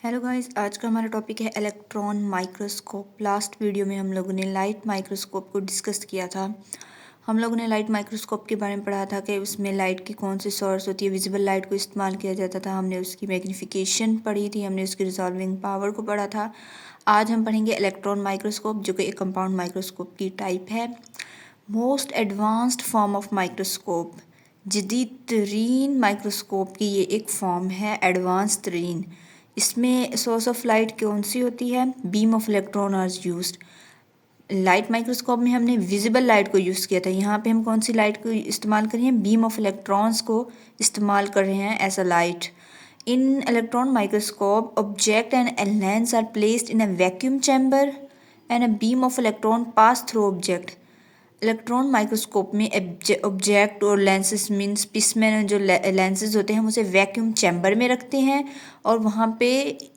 Hello guys, आज का हमारा टॉपिक है इलेक्ट्रॉन माइक्रोस्कोप। लास्ट वीडियो में हम लोगों ने लाइट माइक्रोस्कोप को डिस्कस किया था। हम लोगों ने लाइट माइक्रोस्कोप के बारे में पढ़ा था कि उसमें लाइट की कौन सी सोर्स होती है। विजिबल लाइट को इस्तेमाल किया जाता था। हमने उसकी मैग्नीफिकेशन पढ़ी थी, हमने उसकी रिजॉल्विंग पावर को पढ़ा था। आज हम पढ़ेंगे इलेक्ट्रॉन माइक्रोस्कोप, जो कि एक कंपाउंड माइक्रोस्कोप की टाइप है। Most advanced form of microscope, जदीद तरीन माइक्रोस्कोप की ये एक फॉर्म है, एडवांस तरीन। इसमें सोर्स ऑफ लाइट कौन सी होती है? Beam of electron are used. Light microscope में हमने विजिबल लाइट को यूज़ किया था। यहाँ पे हम कौन सी लाइट को इस्तेमाल कर रहे हैं? बीम ऑफ इलेक्ट्रॉन्स को इस्तेमाल कर रहे हैं as a light. In electron microscope object and lens are placed in a vacuum chamber and a beam of electron pass through object. Electron microscope में ऑब्जेक्ट और लेंसेज मीन्स इसमें जो lenses होते हैं हम उसे वैक्यूम चैम्बर में रखते हैं और वहाँ पे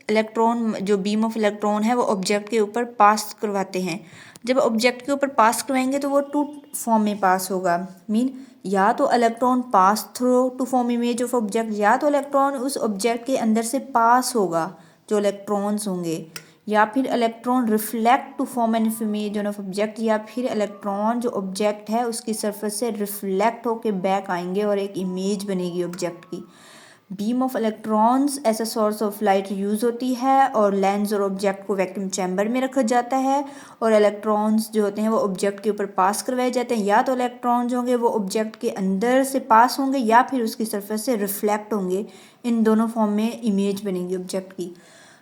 इलेक्ट्रॉन जो बीम ऑफ इलेक्ट्रॉन है वो ऑब्जेक्ट के ऊपर पास करवाते हैं। जब ऑब्जेक्ट के ऊपर पास करवाएंगे तो वो टू फॉर्म में पास होगा। मीन या तो electron pass through to form image of object, या तो इलेक्ट्रॉन उस ऑब्जेक्ट के अंदर से पास होगा जो इलेक्ट्रॉन्स होंगे, या फिर electron reflect to form an image of object, या फिर इलेक्ट्रॉन जो ऑब्जेक्ट है उसकी सरफेस से रिफ्लेक्ट होके बैक आएंगे और एक इमेज बनेगी ऑब्जेक्ट की। Beam of electrons as a source of light use होती है और लेंस और ऑब्जेक्ट को वैक्यूम चैम्बर में रखा जाता है और इलेक्ट्रॉन्स जो होते हैं वो ऑब्जेक्ट के ऊपर पास करवाए जाते हैं। या तो इलेक्ट्रॉन्स होंगे वो ऑब्जेक्ट के अंदर से पास होंगे या फिर उसकी सरफेस से रिफ्लेक्ट होंगे। इन दोनों फॉर्म में इमेज बनेगी ऑब्जेक्ट की।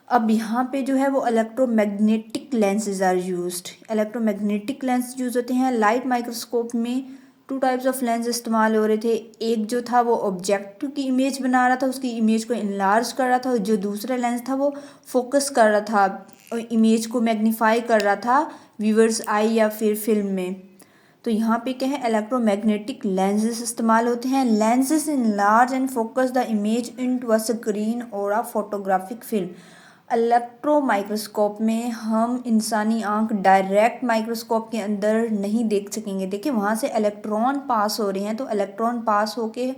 अब यहाँ पे जो है वो electromagnetic lenses are used. Electromagnetic lens use होते हैं लाइट माइक्रोस्कोप में। टू टाइप्स ऑफ लेंस इस्तेमाल हो रहे थे। एक जो था वो ऑब्जेक्ट की इमेज बना रहा था, उसकी इमेज को इनलार्ज कर रहा था, और जो दूसरा लेंस था वो फोकस कर रहा था और इमेज को मैग्नीफाई कर रहा था व्यूअर्स आई या फिर फिल्म में। तो यहाँ पे क्या है, इलेक्ट्रोमैग्नेटिक लेंसेज इस्तेमाल होते हैं। Lenses enlarge and focus the image into a screen और a photographic film. Electro microscope में हम इंसानी आंख डायरेक्ट माइक्रोस्कोप के अंदर नहीं देख सकेंगे। देखिए वहाँ से इलेक्ट्रॉन पास हो रहे हैं, तो इलेक्ट्रॉन पास होके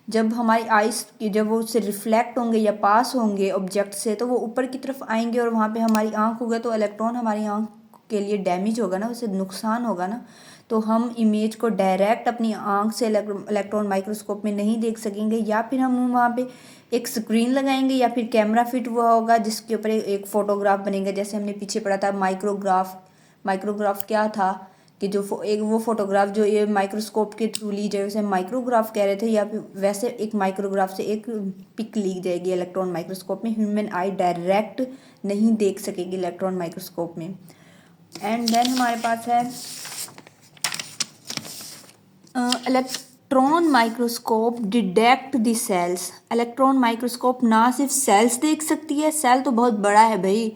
जब हमारी आइस जब वो उससे रिफ्लेक्ट होंगे या पास होंगे ऑब्जेक्ट से, तो वो ऊपर की तरफ आएंगे और वहाँ पे हमारी आंख होगा, तो इलेक्ट्रॉन हमारी आंख के लिए डैमेज होगा ना, उससे नुकसान होगा ना। तो हम इमेज को डायरेक्ट अपनी आंख से इलेक्ट्रॉन माइक्रोस्कोप में नहीं देख सकेंगे, या फिर हम वहाँ पे एक स्क्रीन लगाएंगे या फिर कैमरा फिट हुआ होगा जिसके ऊपर एक फ़ोटोग्राफ बनेगा। जैसे हमने पीछे पढ़ा था माइक्रोग्राफ। माइक्रोग्राफ क्या था कि जो एक वो फोटोग्राफ जो ये माइक्रोस्कोप के थ्रू ली जाए उसे माइक्रोग्राफ कह रहे थे, या फिर वैसे एक माइक्रोग्राफ से एक पिक ली जाएगी इलेक्ट्रॉन माइक्रोस्कोप में। ह्यूमन आई डायरेक्ट नहीं देख सकेगी इलेक्ट्रॉन माइक्रोस्कोप में। एंड देन हमारे पास है electron microscope detect the cells. Electron microscope ना सिर्फ सेल्स देख सकती है, सेल तो बहुत बड़ा है भाई,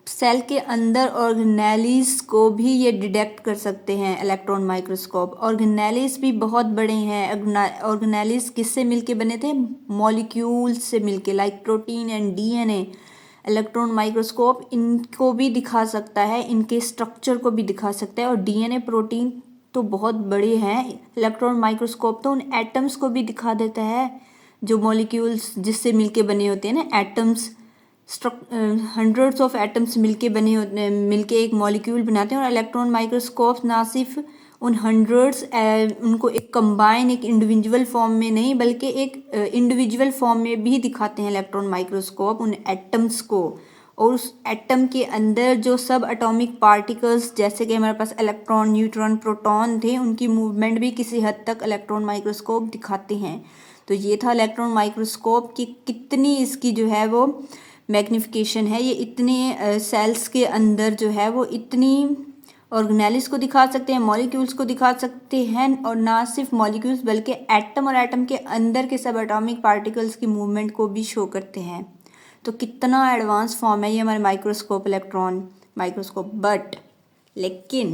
सेल के अंदर ऑर्गेनेलिस को भी ये डिटेक्ट कर सकते हैं इलेक्ट्रॉन माइक्रोस्कोप। ऑर्गेनेलिस भी बहुत बड़े हैं। ऑर्गेनेलिस किससे मिलके बने थे? मॉलिक्यूल्स से मिलके, like protein and DNA. Electron microscope इनको भी दिखा सकता है, इनके स्ट्रक्चर को भी दिखा सकता है, और डीएनए प्रोटीन तो बहुत बड़े हैं। इलेक्ट्रॉन माइक्रोस्कोप तो उन एटम्स को भी दिखा देता है जो मॉलिक्यूल्स जिससे मिलके बने होते हैं ना, एटम्स। हंड्रेड्स ऑफ एटम्स मिलके बने होते, मिलके एक मॉलिक्यूल बनाते हैं। और इलेक्ट्रॉन माइक्रोस्कोप ना सिर्फ उन हंड्रेड्स उनको एक कंबाइन एक इंडिविजुअल फॉर्म में नहीं, बल्कि एक इंडिविजुअल फॉर्म में भी दिखाते हैं इलेक्ट्रॉन माइक्रोस्कोप उन एटम्स को। और उस एटम के अंदर जो सब एटॉमिक पार्टिकल्स, जैसे कि हमारे पास इलेक्ट्रॉन, न्यूट्रॉन, प्रोटॉन थे, उनकी मूवमेंट भी किसी हद तक इलेक्ट्रॉन माइक्रोस्कोप दिखाते हैं। तो ये था इलेक्ट्रॉन माइक्रोस्कोप की कितनी इसकी जो है वो मैग्नीफिकेशन है। ये इतने सेल्स के अंदर जो है वो इतनी ऑर्गेनेलिस को दिखा सकते हैं, मॉलिक्यूल्स को दिखा सकते हैं, और ना सिर्फ मॉलिक्यूल्स बल्कि एटम और एटम के अंदर के सब एटॉमिक पार्टिकल्स की मूवमेंट को भी शो करते हैं। तो कितना एडवांस फॉर्म है ये हमारे माइक्रोस्कोप, इलेक्ट्रॉन माइक्रोस्कोप। बट लेकिन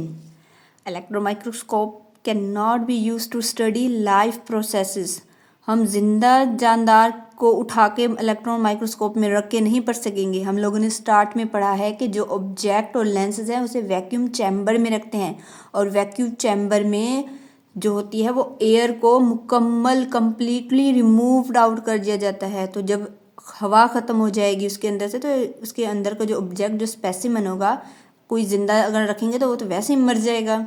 electron microscope can not be use to study live processes. हम जिंदा जानदार को उठा के इलेक्ट्रॉन माइक्रोस्कोप में रख के नहीं पढ़ सकेंगे। हम लोगों ने स्टार्ट में पढ़ा है कि जो ऑब्जेक्ट और लेंसेज हैं उसे वैक्यूम चैम्बर में रखते हैं, और वैक्यूम चैम्बर में जो होती है वो एयर को मुकम्मल कंप्लीटली रिमूव्ड आउट कर दिया जाता है। तो जब हवा ख़त्म हो जाएगी उसके अंदर से, तो उसके अंदर का जो ऑब्जेक्ट, जो स्पेसिमन होगा, कोई ज़िंदा अगर रखेंगे तो वो तो वैसे ही मर जाएगा।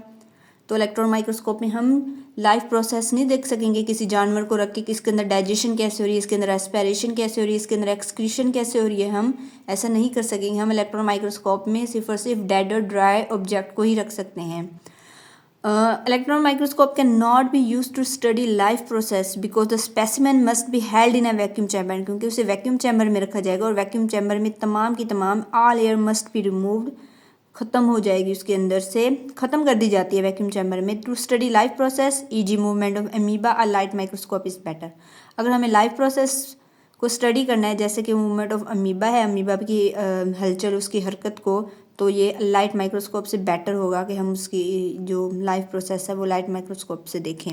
तो इलेक्ट्रॉन माइक्रोस्कोप में हम लाइव प्रोसेस नहीं देख सकेंगे किसी जानवर को रख के कि इसके अंदर डाइजेशन कैसे हो रही है, इसके अंदर एस्पिरेशन कैसे हो रही है, इसके अंदर एक्सक्रीशन कैसे हो रही है। हम ऐसा नहीं कर सकेंगे। हम इलेक्ट्रॉन माइक्रोस्कोप में सिर्फ और सिर्फ डेड और ड्राई ऑब्जेक्ट को ही रख सकते हैं। Electron microscope cannot be used to study live process because the specimen must be held in a vacuum chamber, क्योंकि उसे वैक्यूम चैम्बर में रखा जाएगा और वैक्यूम चैम्बर में तमाम की तमाम all air must be removed, ख़त्म हो जाएगी, उसके अंदर से ख़त्म कर दी जाती है वैक्यूम चैम्बर में। To study live process e g. Movement of amoeba a light microscope is better. अगर हमें लाइव प्रोसेस को स्टडी करना है, जैसे कि मूवमेंट ऑफ अमीबा है, अमीबा की हलचल, उसकी हरकत को, तो ये लाइट माइक्रोस्कोप से बेटर होगा कि हम उसकी जो लाइव प्रोसेस है वो लाइट माइक्रोस्कोप से देखें।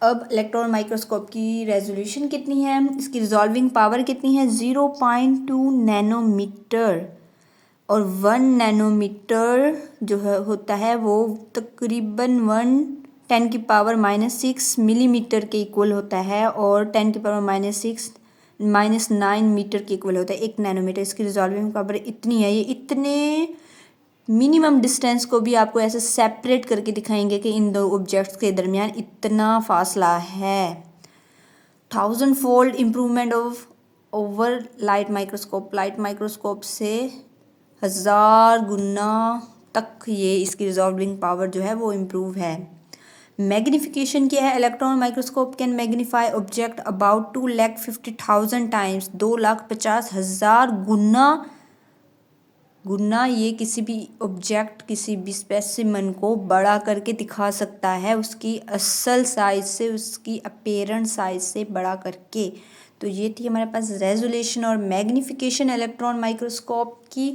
अब इलेक्ट्रॉन माइक्रोस्कोप की रेजोल्यूशन कितनी है, इसकी रिजॉल्विंग पावर कितनी है, 0.2 नैनोमीटर। और 1 नैनोमीटर जो है होता है वो तकरीबन 10⁻⁻6 मिलीमीटर के इक्वल होता है, और 10⁻⁻6-9 मीटर के इक्वल होता है 1 नैनोमीटर। इसकी रिजॉल्विंग पावर इतनी है। ये इतने मिनिमम डिस्टेंस को भी आपको ऐसे सेपरेट करके दिखाएंगे कि इन दो ऑब्जेक्ट्स के दरमियान इतना फासला है। 1000-fold improvement of over light microscope. Light microscope से 1000 गुना तक ये इसकी रिजॉल्विंग पावर जो है वो इम्प्रूव है। मैग्नीफिकेशन क्या है, electron microscope can magnify object about 2,50,000 times, 2,50,000 गुना ये किसी भी ऑब्जेक्ट, किसी भी स्पेसिमन को बड़ा करके दिखा सकता है, उसकी असल साइज से, उसकी अपीयरेंस साइज से बड़ा करके। तो ये थी हमारे पास रेजोल्यूशन और मैग्नीफिकेशन इलेक्ट्रॉन माइक्रोस्कोप की।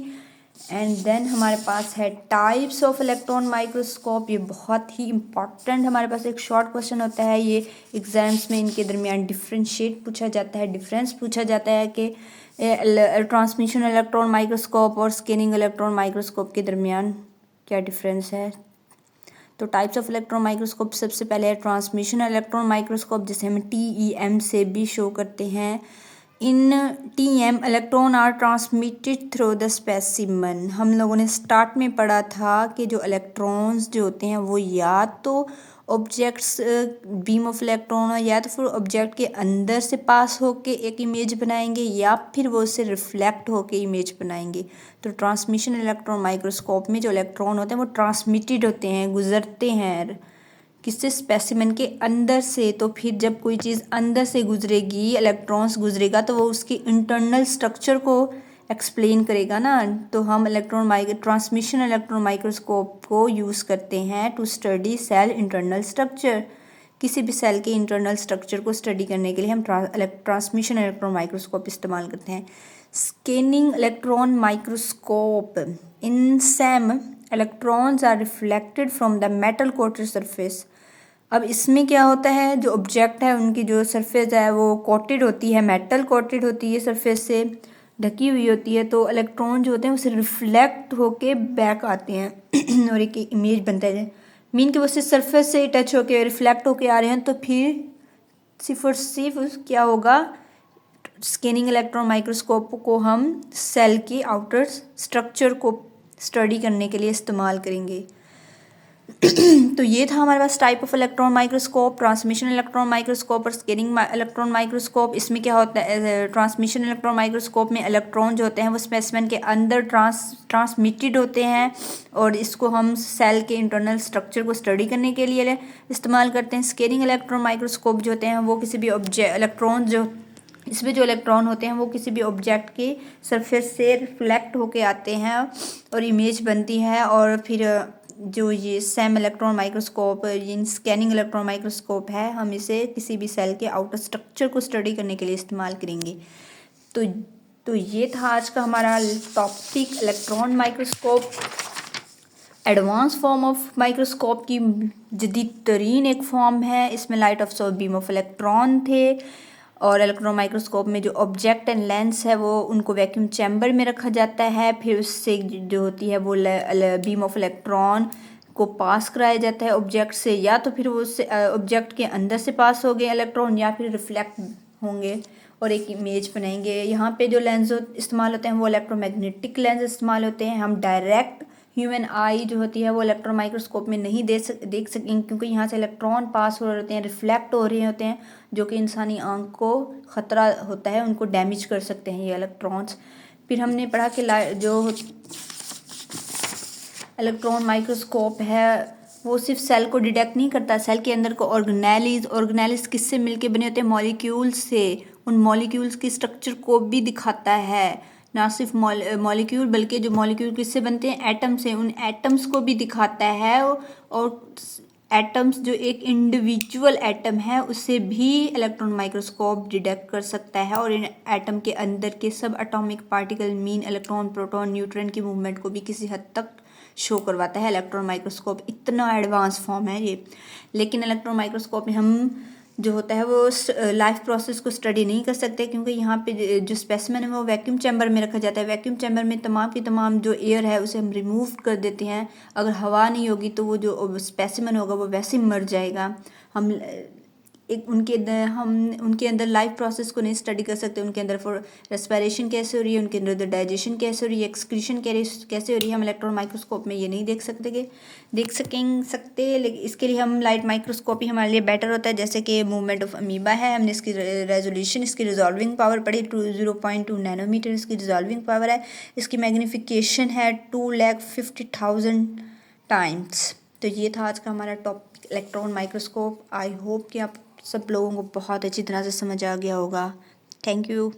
एंड देन हमारे पास है टाइप्स ऑफ इलेक्ट्रॉन माइक्रोस्कोप। ये बहुत ही इम्पॉर्टेंट हमारे पास एक शॉर्ट क्वेश्चन होता है, ये एग्जाम्स में इनके दरमियान डिफ्रेंशिएट पूछा जाता है, डिफरेंस पूछा जाता है कि ट्रांसमिशन इलेक्ट्रॉन माइक्रोस्कोप और स्कैनिंग इलेक्ट्रॉन माइक्रोस्कोप के दरमियान क्या डिफरेंस है। तो टाइप्स ऑफ इलेक्ट्रॉन माइक्रोस्कोप, सबसे पहले है ट्रांसमिशन इलेक्ट्रॉन माइक्रोस्कोप, जिसे हम TEM से भी शो करते हैं। In TEM electron are transmitted through the specimen. हम लोगों ने स्टार्ट में पढ़ा था कि जो इलेक्ट्रॉन्स जो होते हैं वो या तो ऑब्जेक्ट्स बीम ऑफ इलेक्ट्रॉन, या तो फिर ऑब्जेक्ट के अंदर से पास होके एक इमेज बनाएंगे, या फिर वो उससे रिफ्लेक्ट होके इमेज बनाएंगे। तो ट्रांसमिशन इलेक्ट्रॉन माइक्रोस्कोप में जो इलेक्ट्रॉन होते हैं वो ट्रांसमिटेड होते हैं, गुजरते हैं किससे, स्पेसिमेन के अंदर से। तो फिर जब कोई चीज़ अंदर से गुजरेगी, इलेक्ट्रॉन्स गुजरेगा, तो वो उसकी इंटरनल स्ट्रक्चर को एक्सप्लेन करेगा ना। तो हम ट्रांसमिशन इलेक्ट्रॉन माइक्रोस्कोप को यूज़ करते हैं to study cell internal structure. किसी भी सेल के इंटरनल स्ट्रक्चर को स्टडी करने के लिए हम ट्रांसमिशन इलेक्ट्रॉन माइक्रोस्कोप इस्तेमाल करते हैं। Scanning electron microscope, in SEM electrons are reflected from the metal coated surface. अब इसमें क्या होता है, जो ऑब्जेक्ट है उनकी जो सरफेस है वो कोटेड होती है, मेटल कोटेड होती है, सरफेस से ढकी हुई होती है। तो इलेक्ट्रॉन जो होते हैं उसे रिफ्लेक्ट होके बैक आते हैं और एक इमेज बनता है, मीन कि वो उससे सरफेस से टच होके रिफ्लेक्ट होके आ रहे हैं। तो फिर सिर्फ और सिर्फ क्या होगा, स्कैनिंग इलेक्ट्रॉन माइक्रोस्कोप को हम सेल की आउटर स्ट्रक्चर को स्टडी करने के लिए इस्तेमाल करेंगे। तो ये था हमारे पास type of electron microscope, transmission electron microscope और स्कैनिंग इलेक्ट्रॉन माइक्रोस्कोप। इसमें क्या होता है, ट्रांसमिशन इलेक्ट्रॉन माइक्रोस्कोप में इलेक्ट्रॉन जो होते हैं वो स्पेसिमेन के अंदर ट्रांसमिटेड होते हैं, और इसको हम सेल के इंटरनल स्ट्रक्चर को स्टडी करने के लिए इस्तेमाल करते हैं। स्कैनिंग इलेक्ट्रॉन माइक्रोस्कोप जो होते हैं वो किसी भी इलेक्ट्रॉन जो इसमें जो इलेक्ट्रॉन होते हैं वो किसी भी ऑब्जेक्ट के सरफेस से रिफ्लेक्ट होके आते हैं और इमेज बनती है। और फिर जो ये सैम इलेक्ट्रॉन माइक्रोस्कोप, ये स्कैनिंग इलेक्ट्रॉन माइक्रोस्कोप है, हम इसे किसी भी सेल के आउटर स्ट्रक्चर को स्टडी करने के लिए इस्तेमाल करेंगे। तो ये था आज का हमारा topic, electron microscope. Advance form of microscope की जदीद तरीन एक फॉर्म है। इसमें light of beam of electron थे, और इलेक्ट्रॉन माइक्रोस्कोप में जो ऑब्जेक्ट एंड लेंस है वो उनको वैक्यूम चैम्बर में रखा जाता है। फिर उससे जो होती है वो बीम ऑफ इलेक्ट्रॉन को पास कराया जाता है ऑब्जेक्ट से, या तो फिर वो उससे ऑब्जेक्ट के अंदर से पास हो गए इलेक्ट्रॉन, या फिर रिफ्लेक्ट होंगे और एक इमेज बनाएंगे। यहाँ पे जो लेंस इस्तेमाल होते हैं वो इलेक्ट्रोमैग्नेटिक लेंस इस्तेमाल होते हैं। हम डायरेक्ट ह्यूमन आई जो होती है वो इलेक्ट्रॉन माइक्रोस्कोप में नहीं देख सकेंगे, क्योंकि यहाँ से इलेक्ट्रॉन पास हो रहे होते हैं, रिफ्लेक्ट हो रहे होते हैं, जो कि इंसानी आंख को ख़तरा होता है, उनको डैमेज कर सकते हैं ये इलेक्ट्रॉन्स। फिर हमने पढ़ा कि जो इलेक्ट्रॉन माइक्रोस्कोप है वो सिर्फ सेल को डिटेक्ट नहीं करता, सेल के अंदर को ऑर्गेनेलिज किससे मिलके बने होते हैं, मॉलिक्यूल्स से। उन मॉलिक्यूल्स की स्ट्रक्चर को भी दिखाता है, ना सिर्फ मॉलिक्यूल बल्कि जो मॉलिक्यूल किससे बनते हैं, एटम से, उन एटम्स को भी दिखाता है। और एटम्स जो एक इंडिविजुअल एटम है उससे भी इलेक्ट्रॉन माइक्रोस्कोप डिटेक्ट कर सकता है, और इन एटम के अंदर के सब atomic particle mean electron, proton, neutron की मूवमेंट को भी किसी हद तक शो करवाता है इलेक्ट्रॉन माइक्रोस्कोप। इतना एडवांस फॉर्म है ये। लेकिन इलेक्ट्रॉन माइक्रोस्कोप में हम जो होता है वो लाइफ प्रोसेस को स्टडी नहीं कर सकते, क्योंकि यहाँ पे जो स्पेसिमेन है वो वैक्यूम चैम्बर में रखा जाता है। वैक्यूम चैम्बर में तमाम की तमाम जो एयर है उसे हम रिमूव कर देते हैं। अगर हवा नहीं होगी तो वो जो स्पेसिमेन होगा वो वैसे ही मर जाएगा। हम उनके अंदर लाइफ प्रोसेस को नहीं स्टडी कर सकते। उनके अंदर फॉर रेस्पिरेशन कैसे हो रही है, उनके अंदर डाइजेशन कैसे हो रही है, एक्सक्रीशन कैसे हो रही है, हम इलेक्ट्रॉन माइक्रोस्कोप में ये नहीं देख सकते। लेकिन इसके लिए हम लाइट माइक्रोस्कोप ही हमारे लिए बेटर होता है। जैसे कि मूवमेंट ऑफ अमीबा है, हमने इसकी रेजोल्यूशन, इसकी रिजॉल्विंग पावर पढ़ी 0.2 नैनोमीटर इसकी रिजॉल्विंग पावर है। इसकी मैग्नीफिकेशन है 2,50,000 टाइम्स। तो ये था आज का हमारा topic electron microscope. I hope कि आप सब लोगों को बहुत अच्छी तरह से समझ आ गया होगा। Thank you.